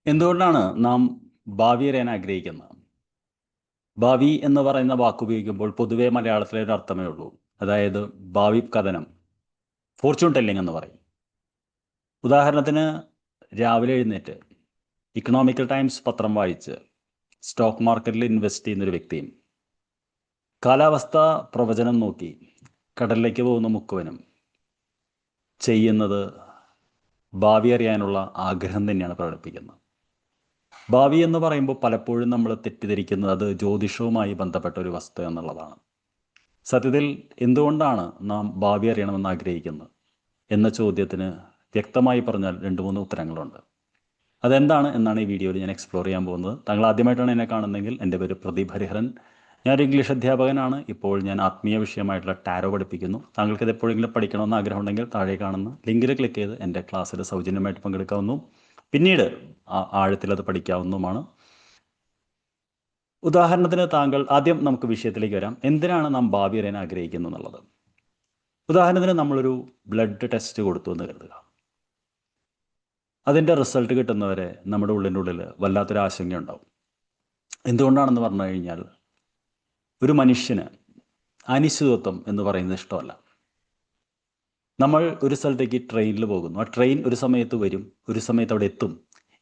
എന്തുകൊണ്ടാണ് നാം ഭാവി അറിയാൻ ആഗ്രഹിക്കുന്നത്? ഭാവി എന്ന് പറയുന്ന വാക്ക് ഉപയോഗിക്കുമ്പോൾ പൊതുവെ മലയാളത്തിലെ ഒരു അർത്ഥമേ ഉള്ളൂ. അതായത് ഭാവി കഥനം, ഫോർച്യൂൺ ടെല്ലിംഗ് എന്ന് പറയും. ഉദാഹരണത്തിന്, രാവിലെ എഴുന്നേറ്റ് ഇക്കണോമിക്കൽ ടൈംസ് പത്രം വായിച്ച് സ്റ്റോക്ക് മാർക്കറ്റിൽ ഇൻവെസ്റ്റ് ചെയ്യുന്നൊരു വ്യക്തിയും കാലാവസ്ഥ പ്രവചനം നോക്കി കടലിലേക്ക് പോകുന്ന മുക്കുവനും ചെയ്യുന്നത് ഭാവി അറിയാനുള്ള ആഗ്രഹം തന്നെയാണ് പ്രകടിപ്പിക്കുന്നത്. ഭാവി എന്ന് പറയുമ്പോൾ പലപ്പോഴും നമ്മൾ തെറ്റിദ്ധരിക്കുന്നത് അത് ജ്യോതിഷവുമായി ബന്ധപ്പെട്ട ഒരു വസ്തു എന്നുള്ളതാണ്. സത്യത്തിൽ എന്തുകൊണ്ടാണ് നാം ഭാവി അറിയണമെന്ന് ആഗ്രഹിക്കുന്നത് എന്ന ചോദ്യത്തിന് വ്യക്തമായി പറഞ്ഞാൽ 2-3 ഉത്തരങ്ങളുണ്ട്. അതെന്താണ് എന്നാണ് ഈ വീഡിയോയിൽ ഞാൻ എക്സ്പ്ലോർ ചെയ്യാൻ പോകുന്നത്. താങ്കൾ ആദ്യമായിട്ടാണ് എന്നെ കാണുന്നതെങ്കിൽ എൻ്റെ പേര് പ്രദീപ് ഹരിഹരൻ. ഞാനൊരു ഇംഗ്ലീഷ് അധ്യാപകനാണ്. ഇപ്പോൾ ഞാൻ ആത്മീയ വിഷയമായിട്ടുള്ള ടാരോ പഠിപ്പിക്കുന്നു. താങ്കൾക്ക് ഇത് എപ്പോഴെങ്കിലും പഠിക്കണമെന്ന് ആഗ്രഹമുണ്ടെങ്കിൽ താഴെ കാണുന്ന ലിങ്കിൽ ക്ലിക്ക് ചെയ്ത് എൻ്റെ ക്ലാസ്സിൽ സൗജന്യമായിട്ട് പങ്കെടുക്കാവുന്നു. പിന്നീട് ആഴത്തിൽ അത് പഠിക്കാവുന്നതുമാണ്. ഉദാഹരണത്തിന് ആദ്യം നമുക്ക് വിഷയത്തിലേക്ക് വരാം. എന്തിനാണ് നാം ഭാവി അറിയാൻ ആഗ്രഹിക്കുന്നത് എന്നുള്ളത്. ഉദാഹരണത്തിന് നമ്മളൊരു ബ്ലഡ് ടെസ്റ്റ് കൊടുത്തു എന്ന് കരുതുക. അതിൻ്റെ റിസൾട്ട് കിട്ടുന്നവരെ നമ്മുടെ ഉള്ളിൽ വല്ലാത്തൊരു ആശങ്ക ഉണ്ടാവും. എന്തുകൊണ്ടാണെന്ന് പറഞ്ഞു കഴിഞ്ഞാൽ, ഒരു മനുഷ്യന് അനിശ്ചിതത്വം എന്ന് പറയുന്നത് ഇഷ്ടമല്ല. നമ്മൾ ഒരു സ്ഥലത്തേക്ക് ട്രെയിനിൽ പോകുന്നു. ആ ട്രെയിൻ ഒരു സമയത്ത് വരും, ഒരു സമയത്ത് അവിടെ എത്തും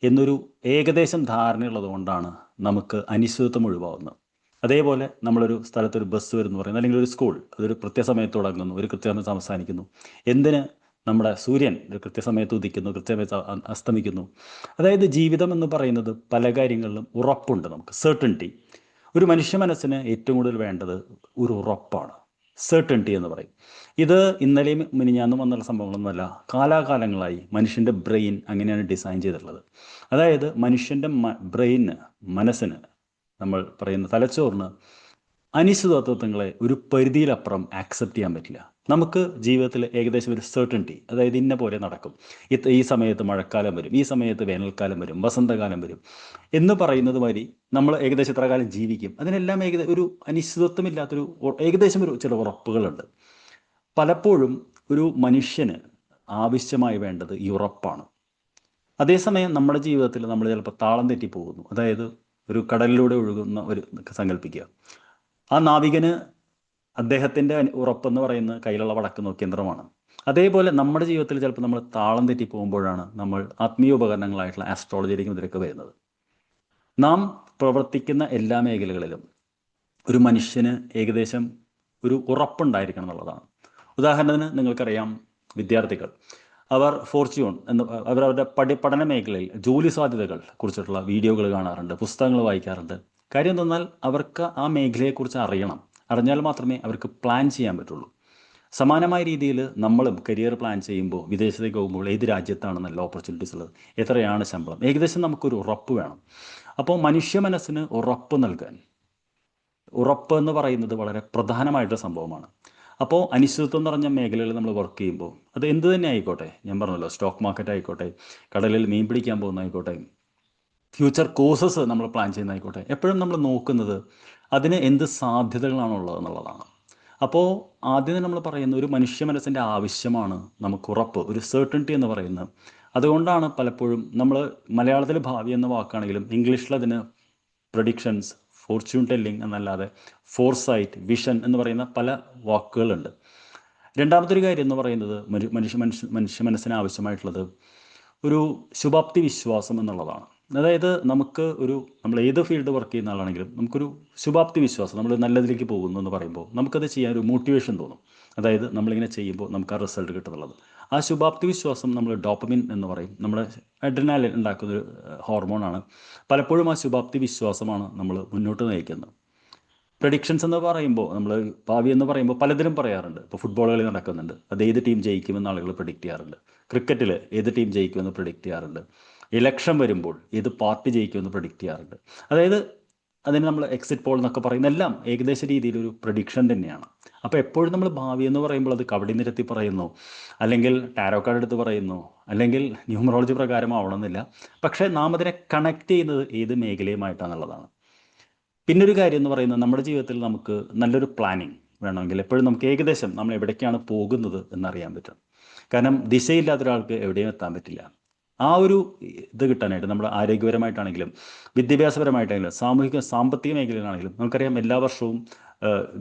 എന്നൊരു ഏകദേശം ധാരണയുള്ളത് കൊണ്ടാണ് നമുക്ക് അനിശ്ചിതത്വം ഒഴിവാകുന്നത്. അതേപോലെ നമ്മളൊരു സ്ഥലത്തൊരു ബസ് വരുന്നു പറയുന്നത്, അല്ലെങ്കിൽ ഒരു സ്കൂൾ അതൊരു കൃത്യസമയത്ത് തുടങ്ങുന്നു, ഒരു കൃത്യസമയത്ത് അവസാനിക്കുന്നു. എന്തിന്? നമ്മുടെ സൂര്യൻ ഒരു കൃത്യസമയത്ത് ഉദിക്കുന്നു, കൃത്യസമയത്ത് അസ്തമിക്കുന്നു. അതായത് ജീവിതം എന്ന് പറയുന്നത് പല കാര്യങ്ങളിലും ഉറപ്പുണ്ട്, നമുക്ക് സെർട്ടനിറ്റി. ഒരു മനുഷ്യ മനസ്സിന് ഏറ്റവും കൂടുതൽ വേണ്ടത് ഒരു ഉറപ്പാണ്, സെർട്ടനിറ്റി എന്ന് പറയും. ഇത് ഇന്നലെയും മിനിഞ്ഞാന്നും വന്നുള്ള സംഭവങ്ങളൊന്നുമല്ല. കാലാകാലങ്ങളായി മനുഷ്യൻ്റെ ബ്രെയിൻ അങ്ങനെയാണ് ഡിസൈൻ ചെയ്തിട്ടുള്ളത്. അതായത് മനുഷ്യൻ്റെ ബ്രെയിന്, മനസ്സിന്, നമ്മൾ പറയുന്ന തലച്ചോറിന് അനിശ്ചിതത്വങ്ങളെ ഒരു പരിധിയിലപ്പുറം ആക്സെപ്റ്റ് ചെയ്യാൻ പറ്റില്ല. നമുക്ക് ജീവിതത്തിൽ ഏകദേശം ഒരു സെർട്ടനിറ്റി, അതായത് ഇന്ന പോലെ നടക്കും, ഈ സമയത്ത് മഴക്കാലം വരും, ഈ സമയത്ത് വേനൽക്കാലം വരും, വസന്തകാലം വരും എന്ന് പറയുന്നത് മാതിരി നമ്മൾ ഏകദേശം എത്ര കാലം ജീവിക്കും, അതിനെല്ലാം ഒരു അനിശ്ചിതത്വമില്ലാത്തൊരു ഏകദേശം ചില ഉറപ്പുകളുണ്ട്. പലപ്പോഴും ഒരു മനുഷ്യന് ആവശ്യമായി വേണ്ടത് ഈ ഉറപ്പാണ്. അതേസമയം നമ്മുടെ ജീവിതത്തിൽ നമ്മൾ ചിലപ്പോൾ താളം തെറ്റിപ്പോകുന്നു. അതായത് ഒരു കടലിലൂടെ ഒഴുകുന്ന ഒരു സങ്കല്പിക്കുക. ആ നാവികന് അദ്ദേഹത്തിൻ്റെ ഉറപ്പെന്ന് പറയുന്നത് കയ്യിലുള്ള വടക്ക് നോക്കിയ യന്ത്രമാണ്. അതേപോലെ നമ്മുടെ ജീവിതത്തിൽ ചിലപ്പോൾ നമ്മൾ താളം തെറ്റി പോകുമ്പോഴാണ് നമ്മൾ ആത്മീയ ഉപകരണങ്ങളായിട്ടുള്ള ആസ്ട്രോളജിയിലേക്ക് ഇതിലേക്ക് വരുന്നത്. നാം പ്രവർത്തിക്കുന്ന എല്ലാ മേഖലകളിലും ഒരു മനുഷ്യന് ഏകദേശം ഒരു ഉറപ്പുണ്ടായിരിക്കണം എന്നുള്ളതാണ്. ഉദാഹരണത്തിന് നിങ്ങൾക്കറിയാം, വിദ്യാർത്ഥികൾ അവർ ഫോർച്യൂൺ അവരവരുടെ പഠന മേഖലയിൽ ജോലി സാധ്യതകൾ കുറിച്ചിട്ടുള്ള വീഡിയോകൾ കാണാറുണ്ട്, പുസ്തകങ്ങൾ വായിക്കാറുണ്ട്. കാര്യം എന്തെന്നാൽ അവർക്ക് ആ മേഖലയെക്കുറിച്ച് അറിഞ്ഞാൽ മാത്രമേ അവർക്ക് പ്ലാൻ ചെയ്യാൻ പറ്റുള്ളൂ. സമാനമായ രീതിയിൽ നമ്മളും കരിയർ പ്ലാൻ ചെയ്യുമ്പോൾ വിദേശത്തേക്ക് പോകുമ്പോൾ ഏത് രാജ്യത്താണ് നല്ല ഓപ്പർച്യൂണിറ്റീസ് ഉള്ളത്, എത്രയാണ് ശമ്പളം, ഏകദേശം നമുക്കൊരു ഉറപ്പ് വേണം. അപ്പോൾ മനുഷ്യ മനസ്സിന് ഉറപ്പ് നൽകാൻ, ഉറപ്പ് എന്ന് പറയുന്നത് വളരെ പ്രധാനമായിട്ടൊരു സംഭവമാണ്. അപ്പോൾ അനിശ്ചിതത്വം നിറഞ്ഞ മേഖലകളിൽ നമ്മൾ വർക്ക് ചെയ്യുമ്പോൾ അത് എന്ത് തന്നെ ആയിക്കോട്ടെ, ഞാൻ പറഞ്ഞല്ലോ, സ്റ്റോക്ക് മാർക്കറ്റ് ആയിക്കോട്ടെ, കടലിൽ മീൻ പിടിക്കാൻ പോകുന്നതായിക്കോട്ടെ, ഫ്യൂച്ചർ കോഴ്സസ് നമ്മൾ പ്ലാൻ ചെയ്യുന്നതായിക്കോട്ടെ, എപ്പോഴും നമ്മൾ നോക്കുന്നത് അതിന് എന്ത് സാധ്യതകളാണുള്ളത് എന്നുള്ളതാണ്. അപ്പോൾ ആദ്യം നമ്മൾ പറയുന്ന ഒരു മനുഷ്യ മനസ്സിൻ്റെ ആവശ്യമാണ് നമുക്ക് ഉറപ്പ്, ഒരു സെർട്ടനിറ്റി എന്ന് പറയുന്നത്. അതുകൊണ്ടാണ് പലപ്പോഴും നമ്മൾ മലയാളത്തിൽ ഭാവി എന്ന വാക്കാണെങ്കിലും ഇംഗ്ലീഷിൽ അതിന് പ്രഡിക്ഷൻസ്, ഫോർച്യൂൺ ടെല്ലിംഗ് എന്നല്ലാതെ ഫോർസൈറ്റ്, വിഷൻ എന്ന് പറയുന്ന പല വാക്കുകളുണ്ട്. രണ്ടാമതൊരു കാര്യം എന്ന് പറയുന്നത് മനുഷ്യ മനസ്സിന് ആവശ്യമായിട്ടുള്ളത് ഒരു ശുഭാപ്തി വിശ്വാസം എന്നുള്ളതാണ്. അതായത് നമ്മൾ ഏത് ഫീൽഡ് വർക്ക് ചെയ്യുന്ന ആളാണെങ്കിലും നമുക്കൊരു ശുഭാപ്തി വിശ്വാസം, നമ്മൾ നല്ലതിലേക്ക് പോകുന്നു എന്ന് പറയുമ്പോൾ നമുക്കത് ചെയ്യാൻ ഒരു മോട്ടിവേഷൻ തോന്നും. അതായത് നമ്മളിങ്ങനെ ചെയ്യുമ്പോൾ നമുക്ക് ആ റിസൾട്ട് കിട്ടുന്നുള്ളത്. ആ ശുഭാപ്തി വിശ്വാസം നമ്മൾ ഡോപ്പമിൻ എന്ന് പറയും, നമ്മുടെ അഡ്രിനാലിൻ ഉണ്ടാക്കുന്നൊരു ഹോർമോണാണ്. പലപ്പോഴും ആ ശുഭാപ്തി വിശ്വാസമാണ് നമ്മൾ മുന്നോട്ട് നയിക്കുന്നത്. പ്രഡിക്ഷൻസ് എന്ന് പറയുമ്പോൾ, നമ്മൾ ഭാവി എന്ന് പറയുമ്പോൾ പലതിലും പറയാറുണ്ട്. ഇപ്പോൾ ഫുട്ബോൾ കളി നടക്കുന്നുണ്ട്, അത് ഏത് ടീം ജയിക്കുമെന്ന് ആളുകൾ പ്രിഡിക്റ്റ് ചെയ്യാറുണ്ട്. ക്രിക്കറ്റിൽ ഏത് ടീം ജയിക്കുമെന്ന് പ്രിഡിക്റ്റ് ചെയ്യാറുണ്ട്. ഇലക്ഷൻ വരുമ്പോൾ ഏത് പാർട്ടി ജയിക്കുമെന്ന് പ്രിഡിക്റ്റ് ചെയ്യാറുണ്ട്. അതായത് അതിന് നമ്മൾ എക്സിറ്റ് പോൾ എന്നൊക്കെ പറയുന്ന എല്ലാം ഏകദേശ രീതിയിലൊരു പ്രഡിക്ഷൻ തന്നെയാണ്. അപ്പോൾ എപ്പോഴും നമ്മൾ ഭാവി എന്ന് പറയുമ്പോൾ അത് കബഡി നിരത്തി പറയുന്നു, അല്ലെങ്കിൽ ടാരോ കാർഡ് എടുത്ത് പറയുന്നു, അല്ലെങ്കിൽ ന്യൂമറോളജി പ്രകാരമാവണമെന്നില്ല. പക്ഷേ നാം അതിനെ കണക്ട് ചെയ്യുന്നത് ഏത് മേഖലയുമായിട്ടാണെന്നുള്ളതാണ്. പിന്നൊരു കാര്യം എന്ന് പറയുന്നത്, നമ്മുടെ ജീവിതത്തിൽ നമുക്ക് നല്ലൊരു പ്ലാനിങ് വേണമെങ്കിൽ എപ്പോഴും നമുക്ക് ഏകദേശം നമ്മൾ എവിടേക്കാണ് പോകുന്നത് എന്നറിയാൻ പറ്റും. കാരണം ദിശയില്ലാത്ത ഒരാൾക്ക് എവിടെയും എത്താൻ പറ്റില്ല. ആ ഒരു ഇത് കിട്ടാനായിട്ട് നമ്മുടെ ആരോഗ്യപരമായിട്ടാണെങ്കിലും വിദ്യാഭ്യാസപരമായിട്ടാണെങ്കിലും സാമ്പത്തിക മേഖലയിലാണെങ്കിലും നമുക്കറിയാം എല്ലാ വർഷവും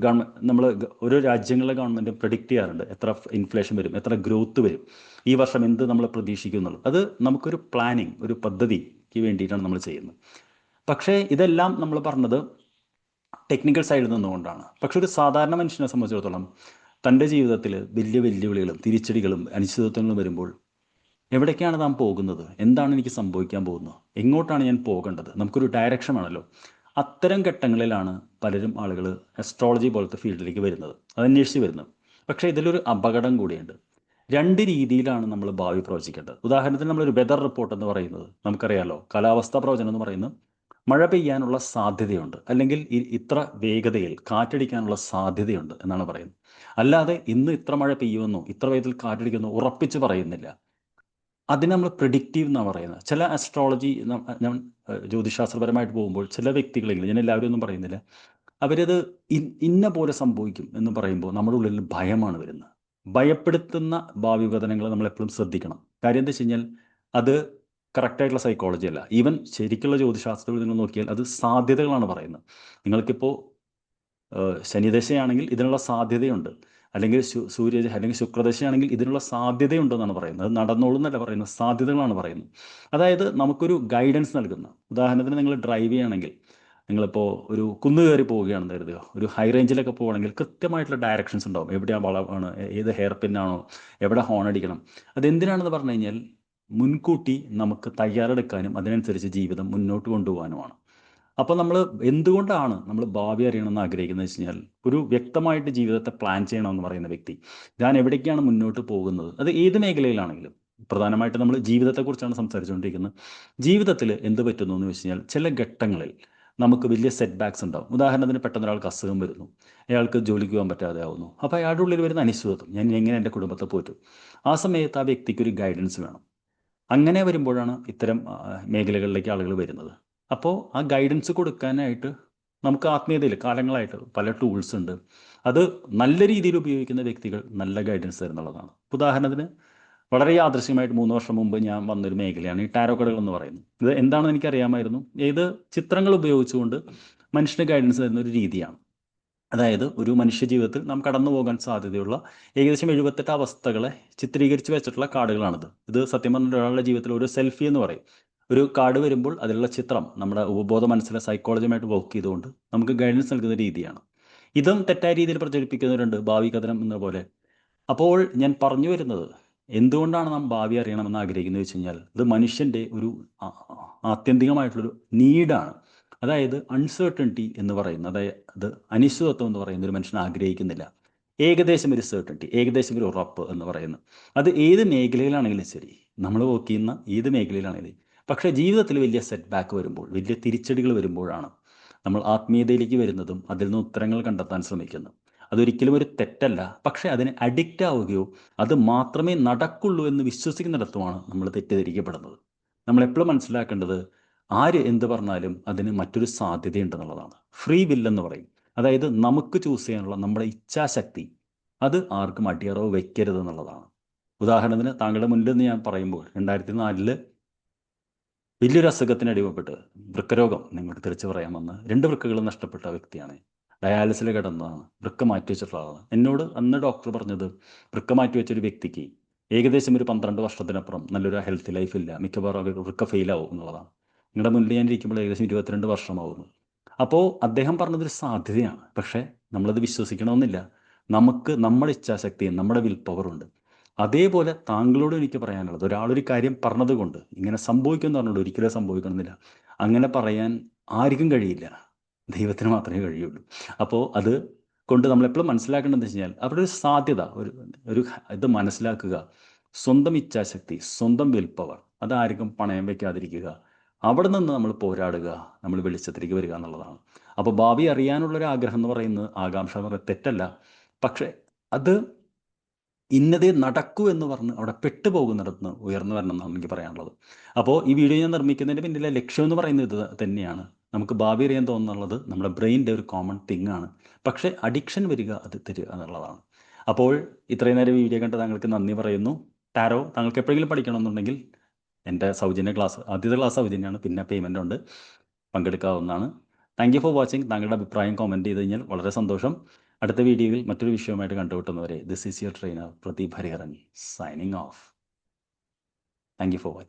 ഗവൺമെൻറ് നമ്മൾ ഓരോ രാജ്യങ്ങളിലെ ഗവൺമെൻറ് പ്രഡിക്റ്റ് ചെയ്യാറുണ്ട് എത്ര ഇൻഫ്ലേഷൻ വരും, എത്ര ഗ്രോത്ത് വരും, ഈ വർഷം എന്ത് നമ്മൾ പ്രതീക്ഷിക്കും എന്നുള്ളത്. അത് നമുക്കൊരു പ്ലാനിങ്, ഒരു പദ്ധതിക്ക് വേണ്ടിയിട്ടാണ് നമ്മൾ ചെയ്യുന്നത്. പക്ഷേ ഇതെല്ലാം നമ്മൾ പറഞ്ഞത് ടെക്നിക്കൽ സൈഡിൽ നിന്നുകൊണ്ടാണ്. പക്ഷെ ഒരു സാധാരണ മനുഷ്യനെ സംബന്ധിച്ചിടത്തോളം തൻ്റെ ജീവിതത്തിൽ വലിയ വെല്ലുവിളികളും തിരിച്ചടികളും അനിശ്ചിതത്വങ്ങളും വരുമ്പോൾ എവിടേക്കാണ് നാം പോകുന്നത്, എന്താണ് എനിക്ക് സംഭവിക്കാൻ പോകുന്നത്, എങ്ങോട്ടാണ് ഞാൻ പോകേണ്ടത്, നമുക്കൊരു ഡയറക്ഷൻ ആണല്ലോ. അത്തരം ഘട്ടങ്ങളിലാണ് പലരും ആളുകൾ അസ്ട്രോളജി പോലത്തെ ഫീൽഡിലേക്ക് വരുന്നത്, അതന്വേഷിച്ച് വരുന്നത്. പക്ഷേ ഇതിലൊരു അപകടം കൂടിയുണ്ട്. രണ്ട് രീതിയിലാണ് നമ്മൾ ഭാവി പ്രവചിക്കേണ്ടത്. ഉദാഹരണത്തിന് നമ്മളൊരു വെതർ റിപ്പോർട്ട് എന്ന് പറയുന്നത് നമുക്കറിയാമല്ലോ, കാലാവസ്ഥാ പ്രവചനം എന്ന് പറയുന്നത് മഴ പെയ്യാനുള്ള സാധ്യതയുണ്ട്, അല്ലെങ്കിൽ ഇത്ര വേഗതയിൽ കാറ്റടിക്കാനുള്ള സാധ്യതയുണ്ട് എന്നാണ് പറയുന്നത്. അല്ലാതെ ഇന്ന് ഇത്ര മഴ പെയ്യുമെന്നോ ഇത്ര വേഗത്തിൽ കാറ്റടിക്കുമെന്നോ ഉറപ്പിച്ച് പറയുന്നില്ല. അതിന് നമ്മൾ പ്രിഡിക്റ്റീവ് എന്നാണ് പറയുന്നത്. ചില അസ്ട്രോളജി, ഞാൻ ജ്യോതിശാസ്ത്രപരമായിട്ട് പോകുമ്പോൾ ചില വ്യക്തികളെങ്കിലും, ഞാൻ എല്ലാവരും ഒന്നും പറയുന്നില്ല, അവരത് ഇന്ന പോലെ സംഭവിക്കും എന്ന് പറയുമ്പോൾ നമ്മുടെ ഉള്ളിൽ ഭയമാണ് വരുന്നത്. ഭയപ്പെടുത്തുന്ന ഭാവികഥനങ്ങൾ നമ്മൾ എപ്പോഴും ശ്രദ്ധിക്കണം. കാര്യം എന്താ വെച്ച് കഴിഞ്ഞാൽ അത് കറക്റ്റായിട്ടുള്ള സൈക്കോളജി അല്ല. ഈവൻ ശരിക്കുള്ള ജ്യോതിശാസ്ത്രത്തിൽ നിങ്ങൾ നോക്കിയാൽ അത് സാധ്യതകളാണ് പറയുന്നത്. നിങ്ങൾക്കിപ്പോൾ ശനിദശയാണെങ്കിൽ ഇതിനുള്ള സാധ്യതയുണ്ട്, അല്ലെങ്കിൽ സൂര്യദശ അല്ലെങ്കിൽ ശുക്രദശയാണെങ്കിൽ ഇതിനുള്ള സാധ്യതയുണ്ടെന്നാണ് പറയുന്നത്. അത് നടന്നോളും എന്നല്ല പറയുന്നത്, സാധ്യതകളാണ് പറയുന്നത്. അതായത് നമുക്കൊരു ഗൈഡൻസ് നൽകുന്ന. ഉദാഹരണത്തിന് നിങ്ങൾ ഡ്രൈവ് ചെയ്യുകയാണെങ്കിൽ, നിങ്ങളിപ്പോൾ ഒരു കുന്ന് കയറി പോവുകയാണെന്ന് കരുതുക, ഒരു ഹൈ റേഞ്ചിലൊക്കെ പോവുകയാണെങ്കിൽ കൃത്യമായിട്ടുള്ള ഡയറക്ഷൻസ് ഉണ്ടാവും. എവിടെയാണ് വളവാണ്, ഏത് ഹെയർ പിന്നാണോ, എവിടെ ഹോൺ അടിക്കണം. അതെന്തിനാണെന്ന് പറഞ്ഞു കഴിഞ്ഞാൽ മുൻകൂട്ടി നമുക്ക് തയ്യാറെടുക്കാനും അതിനനുസരിച്ച് ജീവിതം മുന്നോട്ട് കൊണ്ടുപോകാനുമാണ്. അപ്പോൾ നമ്മൾ എന്തുകൊണ്ടാണ് നമ്മൾ ഭാവി അറിയണമെന്ന് ആഗ്രഹിക്കുന്നത് വെച്ച് കഴിഞ്ഞാൽ, ഒരു വ്യക്തമായിട്ട് ജീവിതത്തെ പ്ലാൻ ചെയ്യണമെന്ന് പറയുന്ന വ്യക്തി, ഞാൻ എവിടേക്കാണ് മുന്നോട്ട് പോകുന്നത്, അത് ഏത് മേഖലയിലാണെങ്കിലും, പ്രധാനമായിട്ട് നമ്മൾ ജീവിതത്തെക്കുറിച്ചാണ് സംസാരിച്ചുകൊണ്ടിരിക്കുന്നത്. ജീവിതത്തിൽ എന്ത് പറ്റുന്നു എന്ന് വെച്ച് കഴിഞ്ഞാൽ, ചില ഘട്ടങ്ങളിൽ നമുക്ക് വലിയ സെറ്റ് ബാക്സ് ഉണ്ടാവും. ഉദാഹരണത്തിന് പെട്ടെന്ന് ഒരാൾക്ക് അസുഖം വരുന്നു, അയാൾക്ക് ജോലിക്ക് പോകാൻ പറ്റാതെ ആവുന്നു. അപ്പോൾ അയാളുടെ ഉള്ളിൽ വരുന്ന അനിശ്ചിതത്വം, ഞാൻ എങ്ങനെ എൻ്റെ കുടുംബത്തെ പോറ്റും. ആ സമയത്ത് ആ വ്യക്തിക്ക് ഒരു ഗൈഡൻസ് വേണം. അങ്ങനെ വരുമ്പോഴാണ് ഇത്തരം മേഖലകളിലേക്ക് ആളുകൾ വരുന്നത്. അപ്പോൾ ആ ഗൈഡൻസ് കൊടുക്കാനായിട്ട് നമുക്ക് ആത്മീയതയിൽ കാലങ്ങളായിട്ട് പല ടൂൾസ് ഉണ്ട്. അത് നല്ല രീതിയിൽ ഉപയോഗിക്കുന്ന വ്യക്തികൾ നല്ല ഗൈഡൻസ് തരുന്നുള്ളതാണ്. ഉദാഹരണത്തിന് വളരെ യാദൃശ്യമായിട്ട് 3 വർഷം മുമ്പ് ഞാൻ വന്നൊരു മേഖലയാണ് ഈ ടാരോ കടകൾ എന്ന് പറയുന്നത്. ഇത് എന്താണെന്ന് എനിക്കറിയാമായിരുന്നു. ഇത് ചിത്രങ്ങൾ ഉപയോഗിച്ചുകൊണ്ട് മനുഷ്യന് ഗൈഡൻസ് തരുന്ന ഒരു രീതിയാണ്. അതായത് ഒരു മനുഷ്യ ജീവിതത്തിൽ നാം കടന്നു പോകാൻ സാധ്യതയുള്ള ഏകദേശം 78 അവസ്ഥകളെ ചിത്രീകരിച്ച് വെച്ചിട്ടുള്ള കാർഡുകളാണിത്. ഇത് സത്യം പറഞ്ഞാൽ ഒരാളുടെ ജീവിതത്തിൽ ഒരു സെൽഫി എന്ന് പറയും. ഒരു കാർഡ് വരുമ്പോൾ അതിലുള്ള ചിത്രം നമ്മുടെ ഉപബോധ മനസ്സിലെ സൈക്കോളജിയുമായിട്ട് വർക്ക് ചെയ്തുകൊണ്ട് നമുക്ക് ഗൈഡൻസ് നൽകുന്ന രീതിയാണ്. ഇതും തെറ്റായ രീതിയിൽ പ്രചരിപ്പിക്കുന്നവരുണ്ട്, ഭാവി കഥനം എന്ന പോലെ. അപ്പോൾ ഞാൻ പറഞ്ഞു വരുന്നത്, എന്തുകൊണ്ടാണ് നാം ഭാവി അറിയണമെന്ന് ആഗ്രഹിക്കുന്നത് വെച്ച് കഴിഞ്ഞാൽ, ഇത് മനുഷ്യൻ്റെ ഒരു ആത്യന്തികമായിട്ടുള്ളൊരു നീഡാണ്. അതായത് അൺസർട്ടനിറ്റി എന്ന് പറയുന്നത്, അതായത് അനിശ്ചിതത്വം എന്ന് പറയുന്ന ഒരു മനുഷ്യൻ ആഗ്രഹിക്കുന്നില്ല. ഏകദേശം ഒരു സെർട്ടനിറ്റി, ഏകദേശം ഒരു ഉറപ്പ് എന്ന് പറയുന്നത്, അത് ഏത് മേഖലയിലാണെങ്കിലും ശരി, നമ്മൾ വർക്ക് ചെയ്യുന്ന ഏത് മേഖലയിലാണെങ്കിലും. പക്ഷേ ജീവിതത്തിൽ വലിയ സെറ്റ് ബാക്ക് വരുമ്പോൾ, വലിയ തിരിച്ചടികൾ വരുമ്പോഴാണ് നമ്മൾ ആത്മീയതയിലേക്ക് വരുന്നതും അതിൽ നിന്ന് ഉത്തരങ്ങൾ കണ്ടെത്താൻ ശ്രമിക്കുന്നത്. അതൊരിക്കലും ഒരു തെറ്റല്ല, പക്ഷേ അതിന് അഡിക്റ്റ് ആവുകയോ അത് മാത്രമേ നടക്കുള്ളൂ എന്ന് വിശ്വസിക്കുന്നിടത്തുമാണ് നമ്മൾ തെറ്റിദ്ധരിക്കപ്പെടുന്നത്. നമ്മളെപ്പോഴും മനസ്സിലാക്കേണ്ടത്, ആര് എന്ത് പറഞ്ഞാലും അതിന് മറ്റൊരു സാധ്യതയുണ്ടെന്നുള്ളതാണ്. ഫ്രീ വില്ലെന്ന് പറയും. അതായത് നമുക്ക് ചൂസ് ചെയ്യാനുള്ള നമ്മുടെ ഇച്ഛാശക്തി, അത് ആർക്കും അടിയറവ് വയ്ക്കരുത് എന്നുള്ളതാണ്. ഉദാഹരണത്തിന് താങ്കളുടെ മുന്നിൽ നിന്ന് ഞാൻ പറയുമ്പോൾ 2004 വലിയൊരു അസുഖത്തിന് അടിമപ്പെട്ട്, വൃക്കരോഗം നിങ്ങൾക്ക് തിരിച്ചു പറയാൻ വന്ന് 2 വൃക്കകളും നഷ്ടപ്പെട്ട വ്യക്തിയാണ്. ഡയാലിസിൽ കിടന്നതാണ്, വൃക്ക മാറ്റി വെച്ചിട്ടുള്ള ആളാണ്. എന്നോട് അന്ന് ഡോക്ടർ പറഞ്ഞത്, വൃക്ക മാറ്റി വെച്ചൊരു വ്യക്തിക്ക് ഏകദേശം ഒരു 12 വർഷത്തിനപ്പുറം നല്ലൊരു ഹെൽത്ത് ലൈഫ് ഇല്ല, മിക്കവാറും വൃക്ക ഫെയിലാവും എന്നുള്ളതാണ്. നിങ്ങളുടെ മുന്നിൽ ഞാൻ ഇരിക്കുമ്പോൾ ഏകദേശം 22 വർഷമാവുന്നു. അപ്പോൾ അദ്ദേഹം പറഞ്ഞതൊരു സാധ്യതയാണ്, പക്ഷേ നമ്മളത് വിശ്വസിക്കണമെന്നില്ല. നമുക്ക് നമ്മുടെ ഇച്ഛാശക്തിയും നമ്മുടെ വിൽ പവറുണ്ട്. അതേപോലെ താങ്കളോട് എനിക്ക് പറയാനുള്ളത്, ഒരാളൊരു കാര്യം പറഞ്ഞതുകൊണ്ട് ഇങ്ങനെ സംഭവിക്കുമെന്ന് പറഞ്ഞുകൊണ്ട് ഒരിക്കലും സംഭവിക്കണമെന്നില്ല. അങ്ങനെ പറയാൻ ആർക്കും കഴിയില്ല, ദൈവത്തിന് മാത്രമേ കഴിയുള്ളൂ. അപ്പോൾ അത് കൊണ്ട് നമ്മളെപ്പോഴും മനസ്സിലാക്കേണ്ടതെന്ന് വെച്ച് കഴിഞ്ഞാൽ, അവിടെ ഒരു സാധ്യത, ഒരു ഇത് മനസ്സിലാക്കുക. സ്വന്തം ഇച്ഛാശക്തി, സ്വന്തം വിൽ പവർ, അതാർക്കും പണയം വയ്ക്കാതിരിക്കുക. അവിടെ നിന്ന് നമ്മൾ പോരാടുക, നമ്മൾ വെളിച്ചത്തിലേക്ക് വരിക എന്നുള്ളതാണ്. അപ്പോൾ ഭാവി അറിയാനുള്ളൊരു ആഗ്രഹം എന്ന് പറയുന്നത്, ആകാംക്ഷ എന്ന് പറയുന്നത് തെറ്റല്ല. പക്ഷേ അത് ഇന്നതേ നടക്കൂ എന്ന് പറഞ്ഞ് അവിടെ പെട്ടുപോകുന്നിടത്ത് നിന്ന് ഉയർന്നു വരണം എന്നാണ് എനിക്ക് പറയാനുള്ളത്. അപ്പോൾ ഈ വീഡിയോ ഞാൻ നിർമ്മിക്കുന്നതിൻ്റെ പിന്നിലെ ലക്ഷ്യം എന്ന് പറയുന്നത് ഇത് തന്നെയാണ്. നമുക്ക് ഭാവി അറിയാൻ തോന്നുന്നുള്ളത് നമ്മുടെ ബ്രെയിനിൻ്റെ ഒരു കോമൺ തിങ് ആണ്. പക്ഷേ അഡിക്ഷൻ വരിക അത് തരിക എന്നുള്ളതാണ്. അപ്പോൾ ഇത്രയും നേരം വീഡിയോ കണ്ട് താങ്കൾക്ക് നന്ദി പറയുന്നു. ടാരോ താങ്കൾക്ക് എപ്പോഴെങ്കിലും പഠിക്കണമെന്നുണ്ടെങ്കിൽ എൻ്റെ സൗജന്യ ക്ലാസ്, ആദ്യത്തെ ക്ലാസ് സൗജന്യമാണ്, പിന്നെ പേയ്മെൻ്റ് ഉണ്ട്, പങ്കെടുക്കാവുന്നതാണ്. Thank you for watching. താങ്കളുടെ അഭിപ്രായം കമൻറ്റ് ചെയ്ത് കഴിഞ്ഞാൽ വളരെ സന്തോഷം. അടുത്ത വീഡിയോയിൽ മറ്റൊരു വിഷയവുമായിട്ട് കണ്ടുമുട്ടുന്നവരെ this is your trainer Pradeep Hariharan signing off. Thank you for watching.